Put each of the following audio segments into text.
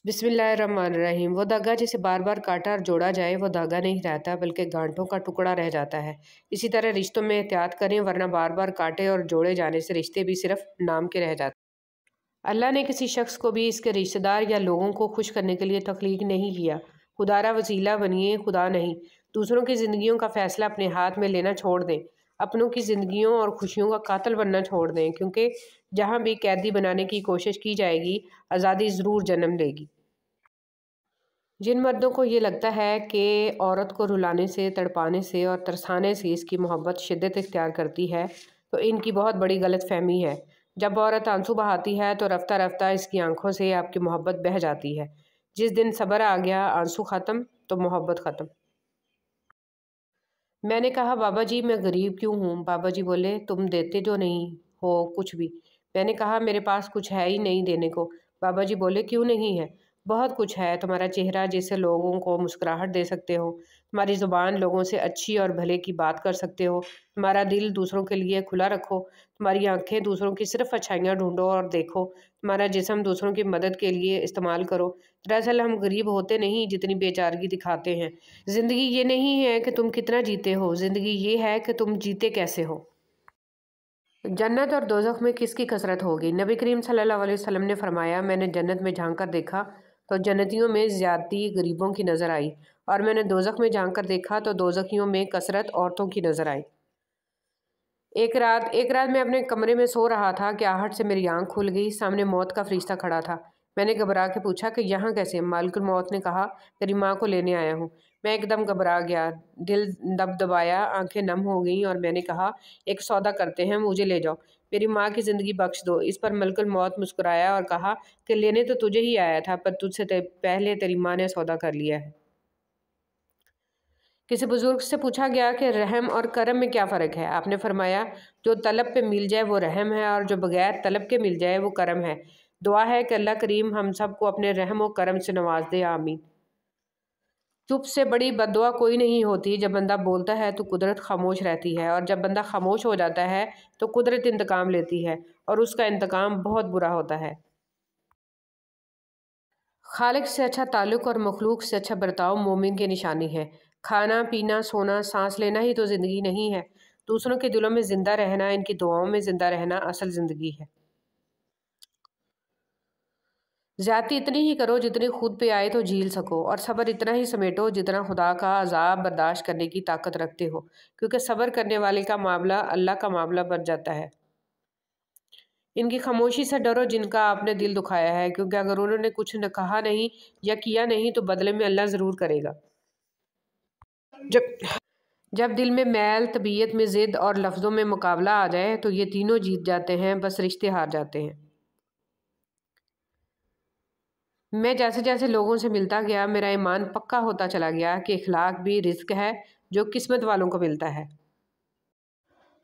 बिस्मिल्लाहिर्रहमानिर्रहीम। वो धागा जिसे बार बार काटा और जोड़ा जाए वो धागा नहीं रहता बल्कि गांठों का टुकड़ा रह जाता है। इसी तरह रिश्तों में एहतियात करें वरना बार बार काटे और जोड़े जाने से रिश्ते भी सिर्फ नाम के रह जाते हैं। अल्लाह ने किसी शख्स को भी इसके रिश्तेदार या लोगों को खुश करने के लिए तख्लीक नहीं किया। खुदारा वसीला बनिए, खुदा नहीं। दूसरों की ज़िंदगियों का फ़ैसला अपने हाथ में लेना छोड़ दें। अपनों की ज़िंदगियों और खुशियों का कातिल बनना छोड़ दें, क्योंकि जहाँ भी कैदी बनाने की कोशिश की जाएगी आज़ादी ज़रूर जन्म लेगी। जिन मर्दों को ये लगता है कि औरत को रुलाने से, तड़पाने से और तरसाने से इसकी मोहब्बत शिद्दत इख्तियार करती है, तो इनकी बहुत बड़ी गलत फहमी है। जब औरत आंसू बहाती है तो रफ्ता रफ्ता इसकी आंखों से आपकी मोहब्बत बह जाती है। जिस दिन सब्र आ गया, आंसू ख़त्म तो मोहब्बत ख़त्म। मैंने कहा, बाबा जी मैं गरीब क्यों हूँ? बाबा जी बोले, तुम देते जो नहीं हो कुछ भी। मैंने कहा, मेरे पास कुछ है ही नहीं देने को। बाबा जी बोले, क्यों नहीं है? बहुत कुछ है। तुम्हारा चेहरा जिससे लोगों को मुस्कुराहट दे सकते हो, तुम्हारी ज़ुबान लोगों से अच्छी और भले की बात कर सकते हो, तुम्हारा दिल दूसरों के लिए खुला रखो, तुम्हारी आंखें दूसरों की सिर्फ अच्छाइयाँ ढूंढो और देखो, तुम्हारा जिस्म दूसरों की मदद के लिए इस्तेमाल करो। दरअसल हम गरीब होते नहीं जितनी बेचारगी दिखाते हैं। ज़िंदगी ये नहीं है कि तुम कितना जीते हो, ज़िंदगी ये है कि तुम जीते कैसे हो। जन्नत और दोज़ख में किसकी कसरत होगी? नबी करीम सल्लल्लाहु अलैहि वसल्लम ने फरमाया, मैंने जन्नत में झांक कर देखा तो जन्नतियों में ज़्यादती गरीबों की नज़र आई, और मैंने दोज़ख में झांक कर देखा तो दोज़खियों में कसरत औरतों की नज़र आई। एक रात मैं अपने कमरे में सो रहा था कि आहट से मेरी आंख खुल गई। सामने मौत का फरिश्ता खड़ा था। मैंने घबरा के पूछा कि यहाँ कैसे? मालिकुल मौत ने कहा, तेरी माँ को लेने आया हूँ। मैं एकदम घबरा गया, दिल दबदबाया, आंखें नम हो गईं और मैंने कहा, एक सौदा करते हैं, मुझे ले जाओ, मेरी माँ की ज़िंदगी बख्श दो। इस पर मलकुल मौत मुस्कुराया और कहा कि लेने तो तुझे ही आया था, पर तुझसे पहले तेरी माँ ने सौदा कर लिया है। किसी बुजुर्ग से पूछा गया कि रहम और करम में क्या फ़र्क है? आपने फरमाया, जो तलब पे मिल जाए वो रहम है और जो बगैर तलब के मिल जाए वो करम है। दुआ है कि अल्लाह करीम हम सब को अपने रहम और करम से नवाज दे, आमीन। चुप से बड़ी बद्दुआ कोई नहीं होती। जब बंदा बोलता है तो कुदरत खामोश रहती है, और जब बंदा खामोश हो जाता है तो कुदरत इंतकाम लेती है, और उसका इंतकाम बहुत बुरा होता है। खालिक से अच्छा ताल्लुक़ और मखलूक से अच्छा बर्ताव मोमिन की निशानी है। खाना पीना सोना सांस लेना ही तो ज़िंदगी नहीं है। दूसरों के दिलों में ज़िंदा रहना, इनकी दुआओं में ज़िंदा रहना असल ज़िंदगी है। ज़्यादती इतनी ही करो जितनी खुद पे आए तो झील सको, और सब्र इतना ही समेटो जितना खुदा का अजाब बर्दाश्त करने की ताकत रखते हो, क्योंकि सब्र करने वाले का मामला अल्लाह का मामला बन जाता है। इनकी खामोशी से डरो जिनका आपने दिल दुखाया है, क्योंकि अगर उन्होंने कुछ न कहा नहीं या किया नहीं तो बदले में अल्लाह ज़रूर करेगा। जब जब दिल में मैल, तबीयत में ज़िद और लफ्ज़ों में मुकाबला आ जाए तो ये तीनों जीत जाते हैं, बस रिश्ते हार जाते हैं। मैं जैसे जैसे लोगों से मिलता गया मेरा ईमान पक्का होता चला गया कि इखलाक भी रिज़्क है जो किस्मत वालों को मिलता है।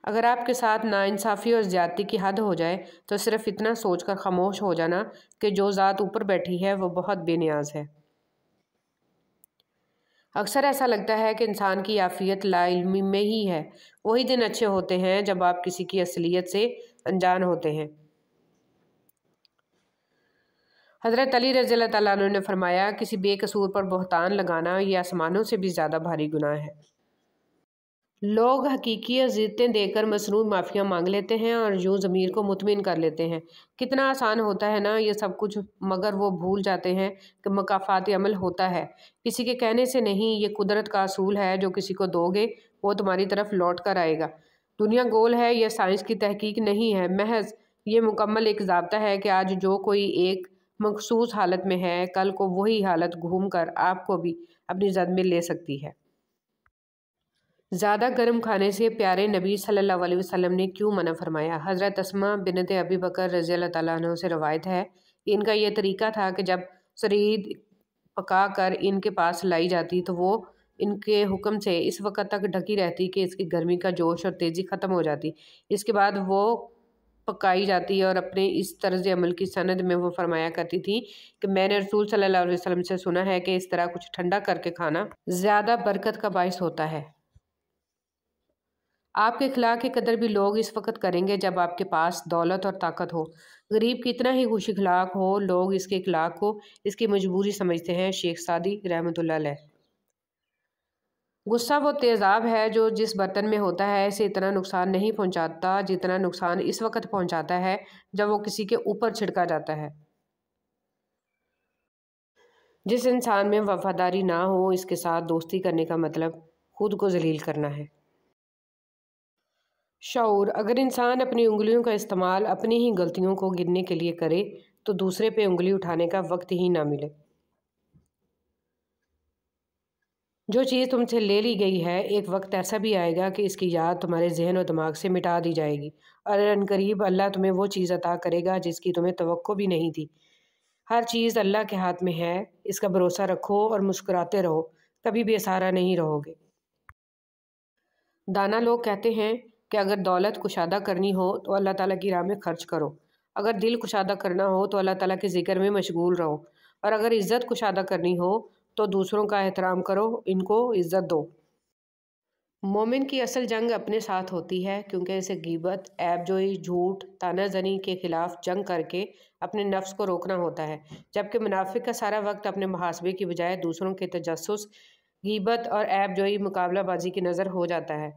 अगर आपके साथ नाइंसाफ़ी और ज़्यादती की हद हो जाए तो सिर्फ़ इतना सोचकर खामोश हो जाना कि जो ज़ात ऊपर बैठी है वो बहुत बेनियाज है। अक्सर ऐसा लगता है कि इंसान की आफ़ियत लाइल्मी में ही है। वही दिन अच्छे होते हैं जब आप किसी की असलियत से अनजान होते हैं। हज़रत अली रज़ियल्लाहु तआला अन्हु ने फरमाया, किसी बेकसूर पर बहतान लगाना ये आसमानों से भी ज़्यादा भारी गुनाह है। लोग हकीकी अज़ीज़तें देकर मसनूई माफ़ियाँ मांग लेते हैं और यूँ ज़मीर को मुतमिन कर लेते हैं। कितना आसान होता है ना ये सब कुछ, मगर वो भूल जाते हैं कि मुकाफ़ाती अमल होता है, किसी के कहने से नहीं। ये कुदरत का असूल है, जो किसी को दोगे वो तुम्हारी तरफ लौट कर आएगा। दुनिया गोल है, यह साइंस की तहकीक नहीं है, महज ये मुकम्मल एक ज़ाब्ता है कि आज जो कोई एक मखसूस हालत में है, कल को वही हालत घूम कर आपको भी अपनी ज़द में ले सकती है। ज़्यादा गर्म खाने से प्यारे नबी सल्लल्लाहु अलैहि वसल्लम ने क्यों मना फरमाया? हज़रत अस्मा बिनत अबी बकर रज़ियल्लाहु तआला अन्हा से रवायत है, इनका यह तरीका था कि जब सरीद पका कर इनके पास लाई जाती तो वो इनके हुक्म से इस वक्त तक ढकी रहती कि इसकी गर्मी का जोश और तेज़ी ख़त्म हो जाती। इसके बाद वो पकाई जाती और अपने इस तर्ज अमल की सनद में वो फरमाया करती थी कि मैंने रसूल सल्लल्लाहु अलैहि वसल्लम से सुना है कि इस तरह कुछ ठंडा करके खाना ज़्यादा बरकत का बाइस होता है। आपके अखलाक की कदर भी लोग इस वक्त करेंगे जब आपके पास दौलत और ताकत हो। غریب کتنا ہی خوش اخلاق ہو، لوگ اس کے اخلاق کو اس کی مجبوری سمجھتے ہیں۔ شیخ سعدی رحمۃ اللہ علیہ۔ غصہ وہ تیزاب ہے جو جس برتن میں ہوتا ہے اسے اتنا نقصان نہیں پہنچاتا جتنا نقصان اس وقت پہنچاتا ہے جب وہ کسی کے اوپر چھڑکا جاتا ہے۔ جس انسان میں وفاداری نہ ہو، اس کے ساتھ دوستی کرنے کا مطلب خود کو ذلیل کرنا ہے۔ شعور: اگر انسان اپنی انگلیوں کا استعمال اپنی ہی غلطیوں کو گننے کے لیے کرے تو دوسرے پہ انگلی اٹھانے کا وقت ہی نہ ملے۔ جو چیز تم سے لے لی گئی ہے، ایک وقت ایسا بھی آئے گا کہ اس کی یاد تمہارے ذہن و دماغ سے مٹا دی جائے گی، اور عنقریب اللہ تمہیں وہ چیز عطا کرے گا جس کی تمہیں توقع بھی نہیں تھی۔ ہر چیز اللہ کے ہاتھ میں ہے، اس کا بھروسہ رکھو اور مسکراتے رہو، کبھی بے سہارا نہیں رہو گے۔ دانا لوگ کہتے ہیں کہ اگر دولت کشادہ کرنی ہو تو اللہ تعالیٰ کی راہ میں خرچ کرو، اگر دل کشادہ کرنا ہو تو اللہ تعالیٰ کے ذکر میں مشغول رہو، اور اگر عزت کشادہ کرنی ہو تو دوسروں کا احترام کرو، ان کو عزت دو۔ مومن کی اصل جنگ اپنے ساتھ ہوتی ہے، کیونکہ اسے غیبت، عیب جوئی، جھوٹ، طعنہ زنی کے خلاف جنگ کر کے اپنے نفس کو روکنا ہوتا ہے، جبکہ منافق کا سارا وقت اپنے محاسبے کی بجائے دوسروں کے تجسس، غیبت اور عیب جوئی، مقابلہ بازی کی نظر ہو جاتا ہے۔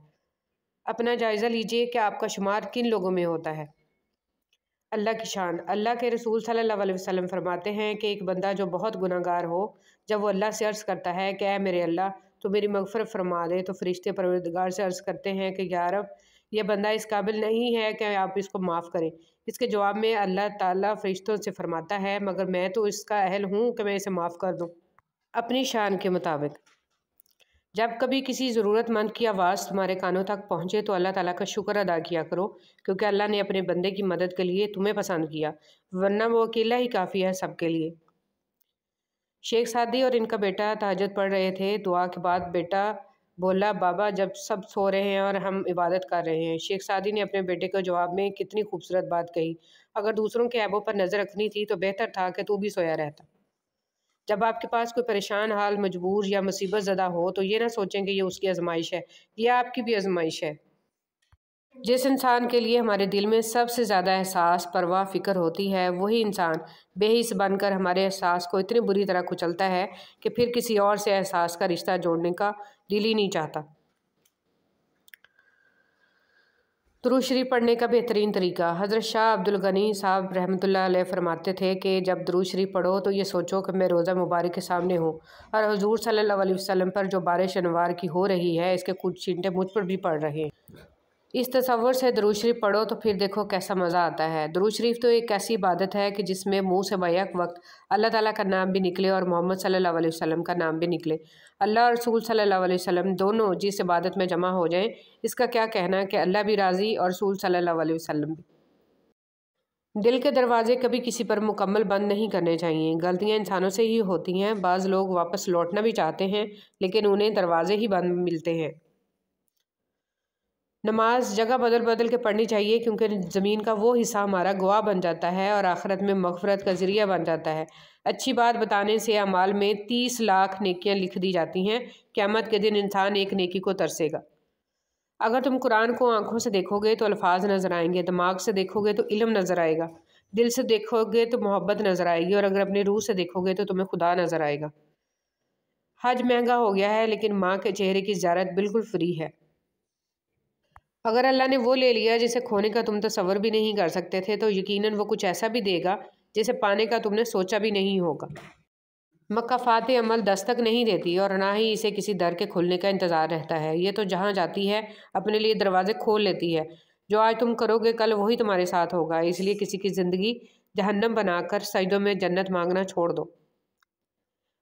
اپنا جائزہ لیجئے کہ آپ کا شمار کن لوگوں میں ہوتا ہے۔ اللہ کی شان: اللہ کے رسول صلی اللہ علیہ وسلم فرماتے ہیں کہ ایک بندہ جو بہت گناہ گار ہو، جب وہ اللہ سے عرض کرتا ہے کہ اے میرے اللہ تو میری مغفرت فرما دے، تو فرشتے پروردگار سے عرض کرتے ہیں کہ یا رب، یہ بندہ اس قابل نہیں ہے کہ آپ اس کو معاف کریں۔ اس کے جواب میں اللہ تعالیٰ فرشتوں سے فرماتا ہے مگر میں تو اس کا اہل ہوں کہ میں اسے معاف کر دوں، اپنی شان کے مطابق۔ جب کبھی کسی ضرورت مند کی آواز تمہارے کانوں تک پہنچے تو اللہ تعالیٰ کا شکر ادا کیا کرو، کیونکہ اللہ نے اپنے بندے کی مدد کے لیے تمہیں پسند کیا، ورنہ وہ اکیلا ہی کافی ہے سب کے لیے۔ شیخ سعدی اور ان کا بیٹا تہجد پڑھ رہے تھے۔ دعا کے بعد بیٹا بولا، بابا جب سب سو رہے ہیں اور ہم عبادت کر رہے ہیں۔ شیخ سعدی نے اپنے بیٹے کو جواب میں کتنی خوبصورت بات کہی، اگر دوسروں کے عیبوں پر نظر رکھنی تھی تو بہتر تھا کہ تو بھی سویا رہتا۔ جب آپ کے پاس کوئی پریشان حال، مجبور یا مصیبت زدہ ہو تو یہ نہ سوچیں کہ یہ اس کی آزمائش ہے، یہ آپ کی بھی آزمائش ہے۔ جس انسان کے لیے ہمارے دل میں سب سے زیادہ احساس، پرواہ، فکر ہوتی ہے، وہی انسان بے حس بن کر ہمارے احساس کو اتنی بری طرح کچلتا ہے کہ پھر کسی اور سے احساس کا رشتہ جوڑنے کا دل ہی نہیں چاہتا۔ درود شریف پڑھنے کا بہترین طریقہ: حضرت شاہ عبد الغنی صاحب رحمۃ اللہ علیہ فرماتے تھے کہ جب درود شریف پڑھو تو یہ سوچو کہ میں روزہ مبارک کے سامنے ہوں اور حضور صلی اللہ علیہ وسلم پر جو بارش انوار کی ہو رہی ہے اس کے کچھ چھینٹے مجھ پر بھی پڑ رہے ہیں۔ اس تصور سے درود شریف پڑھو تو پھر دیکھو کیسا مزہ آتا ہے۔ درود شریف تو ایک ایسی عبادت ہے کہ جس میں منہ سے بیک وقت اللہ تعالیٰ کا نام بھی نکلے اور محمد صلی اللہ علیہ وسلم کا نام بھی نکلے، اللہ اور رسول صلی اللہ علیہ وسلم دونوں جس عبادت میں جمع ہو جائیں، اس کا کیا کہنا کہ اللہ بھی راضی اور رسول صلی اللہ علیہ وسلم بھی۔ دل کے دروازے کبھی کسی پر مکمل بند نہیں کرنے چاہیے۔ غلطیاں انسانوں سے ہی ہوتی ہیں، بعض لوگ واپس لوٹنا بھی چاہتے ہیں لیکن انہیں دروازے ہی بند ملتے ہیں۔ نماز جگہ بدل بدل کے پڑھنی چاہیے، کیونکہ زمین کا وہ حصہ ہمارا گواہ بن جاتا ہے اور آخرت میں مغفرت کا ذریعہ بن جاتا ہے۔ اچھی بات بتانے سے اعمال میں 30 لاکھ نیکیاں لکھ دی جاتی ہیں۔ قیامت کے دن انسان ایک نیکی کو ترسے گا۔ اگر تم قرآن کو آنکھوں سے دیکھو گے تو الفاظ نظر آئیں گے، دماغ سے دیکھو گے تو علم نظر آئے گا، دل سے دیکھو گے تو محبت نظر آئے گی، اور اگر اپنی روح سے دیکھو گے تو تمہیں خدا نظر آئے گا۔ حج مہنگا ہو گیا ہے لیکن ماں کے چہرے کی زیارت بالکل فری ہے۔ اگر اللہ نے وہ لے لیا جسے کھونے کا تم تصور بھی نہیں کر سکتے تھے تو یقیناً وہ کچھ ایسا بھی دے گا جسے پانے کا تم نے سوچا بھی نہیں ہوگا۔ مکافات عمل دستک نہیں دیتی اور نہ ہی اسے کسی در کے کھلنے کا انتظار رہتا ہے، یہ تو جہاں جاتی ہے اپنے لیے دروازے کھول لیتی ہے۔ جو آج تم کرو گے کل وہی تمہارے ساتھ ہوگا، اس لیے کسی کی زندگی جہنم بنا کر سجدوں میں جنت مانگنا چھوڑ دو۔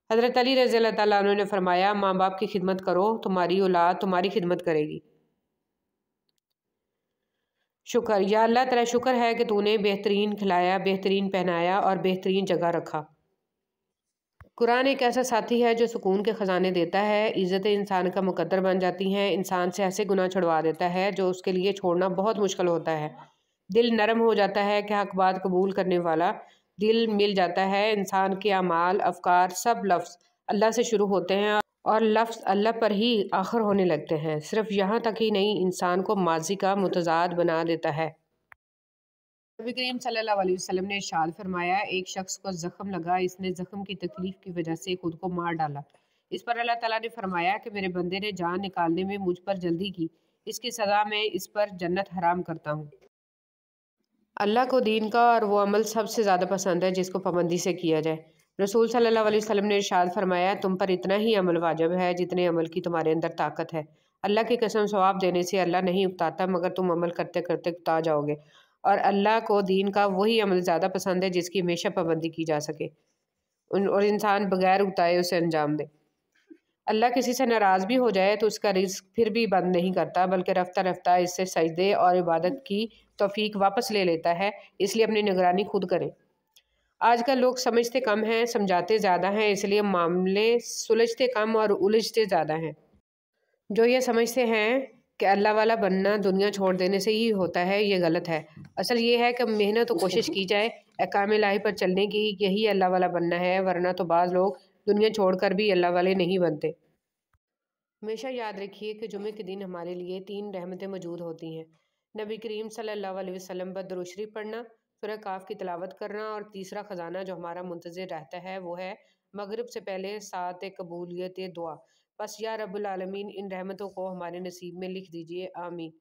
حضرت علی رضی اللہ تعالیٰ عنہ نے فرمایا، ماں باپ کی خدمت کرو، تمہاری اولاد تمہاری خدمت کرے گی۔ شکر: یا اللہ تیرا شکر ہے کہ تو نے بہترین کھلایا، بہترین پہنایا اور بہترین جگہ رکھا۔ قرآن ایک ایسا ساتھی ہے جو سکون کے خزانے دیتا ہے، عزتیں انسان کا مقدر بن جاتی ہیں، انسان سے ایسے گناہ چھڑوا دیتا ہے جو اس کے لیے چھوڑنا بہت مشکل ہوتا ہے، دل نرم ہو جاتا ہے کہ حق بات قبول کرنے والا دل مل جاتا ہے۔ انسان کے اعمال، افکار، سب لفظ اللہ سے شروع ہوتے ہیں اور لفظ اللہ پر ہی آخر ہونے لگتے ہیں۔ صرف یہاں تک ہی نہیں، انسان کو ماضی کا متضاد بنا دیتا ہے۔ नबी करीम सल्लल्लाहु अलैहि वसल्लम ने इरशाद फरमाया, एक शख्स को जख्म लगा, इसने जख्म की तकलीफ की वजह से खुद को मार डाला। इस पर अल्लाह ताला ने फरमाया कि मेरे बंदे ने जान निकालने में मुझ पर जल्दी की, इसकी सज़ा मैं इस पर जन्नत हराम करता हूँ। अल्लाह को दीन का और वो अमल सबसे ज़्यादा पसंद है जिसको पाबंदी से किया जाए। रसूल सल्लल्लाहु अलैहि वसल्लम ने इरशाद फरमाया, तुम पर इतना ही अमल वाजिब है जितने अमल की तुम्हारे अंदर ताकत है। अल्लाह की कसम, सवाब देने से अल्लाह नहीं उकताता, मगर तुम अमल करते करते उकता जाओगे। और अल्लाह को दीन का वही अमल ज़्यादा पसंद है जिसकी हमेशा पाबंदी की जा सके और इंसान बगैर उकताए उसे अंजाम दे। अल्लाह किसी से नाराज़ भी हो जाए तो उसका रिज़्क फिर भी बंद नहीं करता, बल्कि रफ्ता रफ्ता इससे सजदे और इबादत की तौफीक वापस ले लेता है। इसलिए अपनी निगरानी खुद करें। आजकल लोग समझते कम हैं, समझाते ज़्यादा हैं, इसलिए मामले सुलझते कम और उलझते ज़्यादा हैं। जो ये समझते हैं कि अल्लाह वाला बनना दुनिया छोड़ देने से ही होता है, ये गलत है। असल ये है कि मेहनत और कोशिश की जाए अहकाम इलाही पर चलने की, यही अल्लाह वाला बनना है, वरना तो बाज़ लोग दुनिया छोड़कर भी अल्लाह वाले नहीं बनते। हमेशा याद रखिए कि जुमे के दिन हमारे लिए 3 रहमतें मौजूद होती हैं। नबी करीम सल्लल्लाहु अलैहि वसल्लम पर दुरूद शरीफ पढ़ना, सूरह काफ की तिलावत करना, और तीसरा ख़जाना जो हमारा मुंतज़िर रहता है वो है मगरिब से पहले सात कबूलियत दुआ। बस या रब्बुल आलमीन इन रहमतों को हमारे नसीब में लिख दीजिए, आमीन।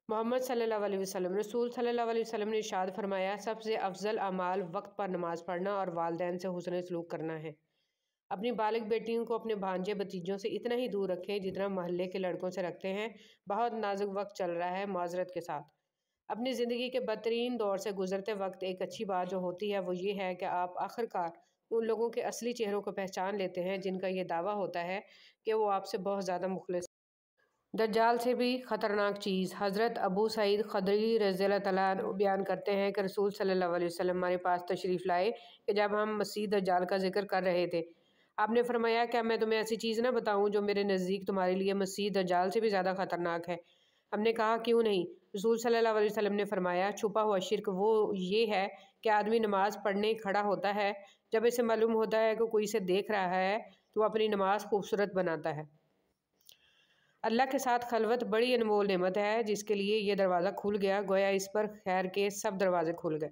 मोहम्मद सल्लल्लाहु अलैहि वसल्लम रसूल सल्लल्लाहु अलैहि वसल्लम ने इरशाद फरमाया, सबसे अफजल अमाल वक्त पर नमाज़ पढ़ना और वालिदैन से हुस्न सलूक करना है। अपनी बालिग बेटियों को अपने भांजे भतीजों से इतना ही दूर रखें जितना मोहल्ले के लड़कों से रखते हैं। बहुत नाजुक वक्त चल रहा है, माजरत के साथ। अपनी ज़िंदगी के बदतरीन दौर से गुजरते वक्त एक अच्छी बात जो होती है वो ये है कि आप आखिरकार उन लोगों के असली चेहरों को पहचान लेते हैं जिनका ये दावा होता है कि वो आपसे बहुत ज़्यादा मुखलिस। दज्जाल से भी ख़तरनाक चीज़। हज़रत अबू सईद ख़दरी रज़ियल्लाहु तआला अन्हु बयान करते हैं कि रसूल सल्लल्लाहु अलैहि वसल्लम हमारे पास तशरीफ़ लाए कि जब हम मसीह दज्जाल का जिक्र कर रहे थे, आपने फरमाया, क्या मैं तुम्हें ऐसी चीज़ ना बताऊं जो मेरे नज़दीक तुम्हारे लिए मसीह दज्जाल से भी ज़्यादा ख़तरनाक है। हमने कहा, क्यों नहीं? रसूल सल्लल्लाहु अलैहि वसल्लम ने फरमाया, छुपा हुआ शिर्क वो ये है कि आदमी नमाज पढ़ने खड़ा होता है, जब इसे मालूम होता है कि कोई इसे देख रहा है तो वो अपनी नमाज खूबसूरत बनाता है। अल्लाह के साथ खलवत बड़ी अनमोल नेमत है, जिसके लिए ये दरवाज़ा खुल गया, गोया इस पर खैर के सब दरवाजे खुल गए।